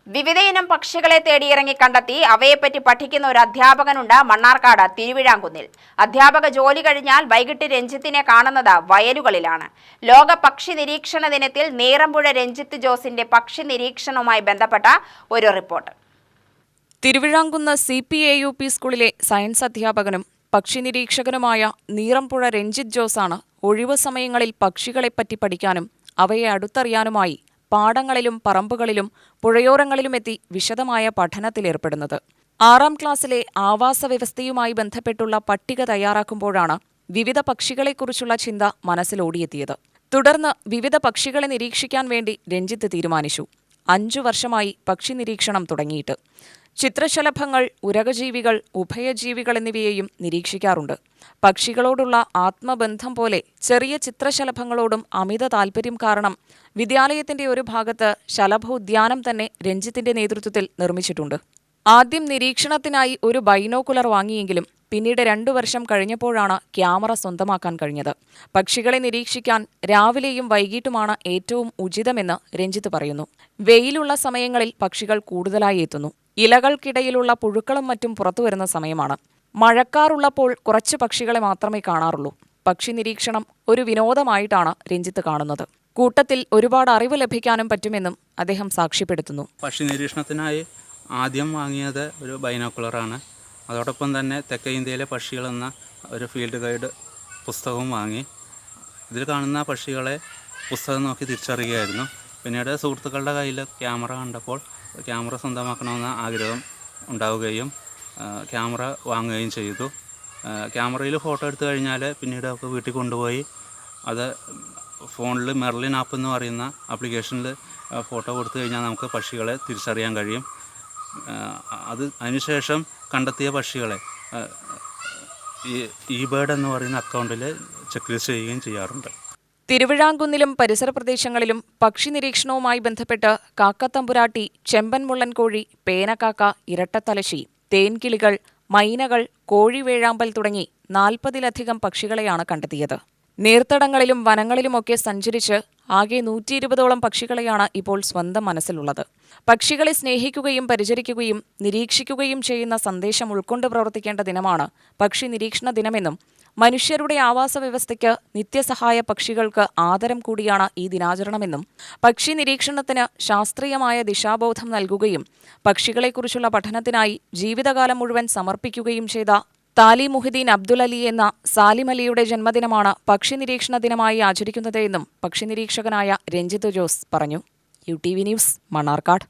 വിവിധയിനം പക്ഷികളെ തേടിയിറങ്ങി കണ്ടെത്തി അവയെപ്പറ്റി പഠിക്കുന്ന ഒരു അധ്യാപകനുണ്ട് മണ്ണാർക്കാട് തിരുവിഴാംകുന്നിൽ. അധ്യാപക ജോലി കഴിഞ്ഞാൽ വൈകിട്ട് രഞ്ജിത്തിനെ കാണുന്നത് വയലുകളിലാണ്. ലോക പക്ഷി നിരീക്ഷണ ദിനത്തിൽ നീറമ്പുഴ രഞ്ജിത്ത് ജോസിന്റെ പക്ഷി നിരീക്ഷണവുമായി ബന്ധപ്പെട്ട ഒരു റിപ്പോർട്ട്. തിരുവിഴാംകുന്ന് CPAUP സ്കൂളിലെ സയൻസ് അധ്യാപകനും പക്ഷി നിരീക്ഷകനുമായ നീറമ്പുഴ രഞ്ജിത്ത് ജോസാണ് ഒഴിവു സമയങ്ങളിൽ പക്ഷികളെപ്പറ്റി പഠിക്കാനും അവയെ അടുത്തറിയാനുമായി പാടങ്ങളിലും പറമ്പുകളിലും പുഴയോരങ്ങളിലുമെത്തി വിശദമായ പഠനത്തിലേർപ്പെടുന്നത്. 6ാം ക്ലാസ്സിലെ ആവാസ വ്യവസ്ഥയുമായി ബന്ധപ്പെട്ടുള്ള പട്ടിക തയ്യാറാക്കുമ്പോഴാണ് വിവിധ പക്ഷികളെക്കുറിച്ചുള്ള ചിന്ത മനസ്സിലോടിയെത്തിയത്. തുടർന്ന് വിവിധ പക്ഷികളെ നിരീക്ഷിക്കാൻ വേണ്ടി രഞ്ജിത്ത് തീരുമാനിച്ചു. 5 വർഷമായി പക്ഷി നിരീക്ഷണം തുടങ്ങിയിട്ട്. ചിത്രശലഭങ്ങൾ, ഉരകജീവികൾ, ഉഭയജീവികൾ എന്നിവയെയും നിരീക്ഷിക്കാറുണ്ട്. പക്ഷികളോടുള്ള ആത്മബന്ധം പോലെ ചെറിയ ചിത്രശലഭങ്ങളോടും അമിത താൽപര്യം കാരണം വിദ്യാലയത്തിന്റെ ഒരു ഭാഗത്ത് ശലഭോദ്യാനം തന്നെ രഞ്ജിത്തിന്റെ നേതൃത്വത്തിൽ നിർമ്മിച്ചിട്ടുണ്ട്. ആദ്യം നിരീക്ഷണത്തിനായി ഒരു ബൈനോക്കുലർ വാങ്ങിയെങ്കിലും പിന്നീട് 2 വർഷം കഴിഞ്ഞപ്പോഴാണ് ക്യാമറ സ്വന്തമാക്കാൻ കഴിഞ്ഞത്. പക്ഷികളെ നിരീക്ഷിക്കാൻ രാവിലെയും വൈകിട്ടുമാണ് ഏറ്റവും ഉചിതമെന്ന് രഞ്ജിത്ത് പറയുന്നു. വെയിലുള്ള സമയങ്ങളിൽ പക്ഷികൾ കൂടുതലായി എത്തുന്നു. ഇലകൾക്കിടയിലുള്ള പുഴുക്കളും മറ്റും പുറത്തുവരുന്ന സമയമാണ്. മഴക്കാറുള്ളപ്പോൾ കുറച്ച് പക്ഷികളെ മാത്രമേ കാണാറുള്ളൂ. പക്ഷി നിരീക്ഷണം ഒരു വിനോദമായിട്ടാണ് രഞ്ജിത്ത് കാണുന്നത്. കൂട്ടത്തിൽ ഒരുപാട് അറിവ് ലഭിക്കാനും പറ്റുമെന്നും അദ്ദേഹം സാക്ഷ്യപ്പെടുത്തുന്നു. പക്ഷി നിരീക്ഷണത്തിനായി ആദ്യം വാങ്ങിയത് ഒരു ബൈനോക്കുലറാണ്. അതോടൊപ്പം തന്നെ തെക്കേ ഇന്ത്യയിലെ പക്ഷികൾ എന്ന ഒരു ഫീൽഡ് ഗൈഡ് പുസ്തകവും വാങ്ങി. ഇതിൽ കാണുന്ന പക്ഷികളെ പുസ്തകം നോക്കി തിരിച്ചറിയുകയായിരുന്നു. പിന്നീട് സുഹൃത്തുക്കളുടെ കയ്യിൽ ക്യാമറ കണ്ടപ്പോൾ ക്യാമറ സ്വന്തമാക്കണമെന്ന ആഗ്രഹം ഉണ്ടാവുകയും ക്യാമറ വാങ്ങുകയും ചെയ്തു. ക്യാമറയിൽ ഫോട്ടോ എടുത്തു കഴിഞ്ഞാൽ പിന്നീട് നമുക്ക് വീട്ടിൽ കൊണ്ടുപോയി അത് ഫോണിൽ മെർലിൻ ആപ്പ് എന്ന് പറയുന്ന ആപ്ലിക്കേഷനിൽ ഫോട്ടോ കൊടുത്തു കഴിഞ്ഞാൽ നമുക്ക് പക്ഷികളെ തിരിച്ചറിയാൻ കഴിയും. അതിനുശേഷം കണ്ടെത്തിയ പക്ഷികളെ eBird എന്ന് പറയുന്ന അക്കൗണ്ടിൽ ചെക്ക് ലിസ്റ്റ് ചെയ്യുകയും ചെയ്യാറുണ്ട്. തിരുവിഴാംകുന്നിലും പരിസര പ്രദേശങ്ങളിലും പക്ഷി നിരീക്ഷണവുമായി ബന്ധപ്പെട്ട് കാക്കത്തമ്പുരാട്ടി, ചെമ്പൻ മുള്ളൻകോഴി, പേനക്കാക്ക, ഇരട്ടത്തലശി, തേൻകിളികൾ, മൈനകൾ, കോഴിവേഴാമ്പൽ തുടങ്ങി 40-ലധികം പക്ഷികളെയാണ് കണ്ടെത്തിയത്. നീർത്തടങ്ങളിലും വനങ്ങളിലുമൊക്കെ സഞ്ചരിച്ച് ആകെ 120ഓളം പക്ഷികളെയാണ് ഇപ്പോൾ സ്വന്തം മനസ്സിലുള്ളത്. പക്ഷികളെ സ്നേഹിക്കുകയും പരിചരിക്കുകയും നിരീക്ഷിക്കുകയും ചെയ്യുന്ന സന്ദേശം ഉൾക്കൊണ്ട് പ്രവർത്തിക്കേണ്ട ദിനമാണ് പക്ഷി നിരീക്ഷണ ദിനമെന്നും മനുഷ്യരുടെ ആവാസ വ്യവസ്ഥയ്ക്ക് നിത്യസഹായ പക്ഷികൾക്ക് ആദരം കൂടിയാണ് ഈ ദിനാചരണമെന്നും പക്ഷി നിരീക്ഷണത്തിന് ശാസ്ത്രീയമായ ദിശാബോധം നൽകുകയും പക്ഷികളെക്കുറിച്ചുള്ള പഠനത്തിനായി ജീവിതകാലം മുഴുവൻ സമർപ്പിക്കുകയും ചെയ്ത താലി മുഹിദ്ദീൻ അബ്ദുൽ അലി എന്ന സാലിം അലിയുടെ ജന്മദിനമാണ് പക്ഷി നിരീക്ഷണ ദിനമായി ആചരിക്കുന്നത് എന്നും പക്ഷി നിരീക്ഷകനായ രഞ്ജിത്ത് ജോസ് പറഞ്ഞു. UTV news, Mannarkkad.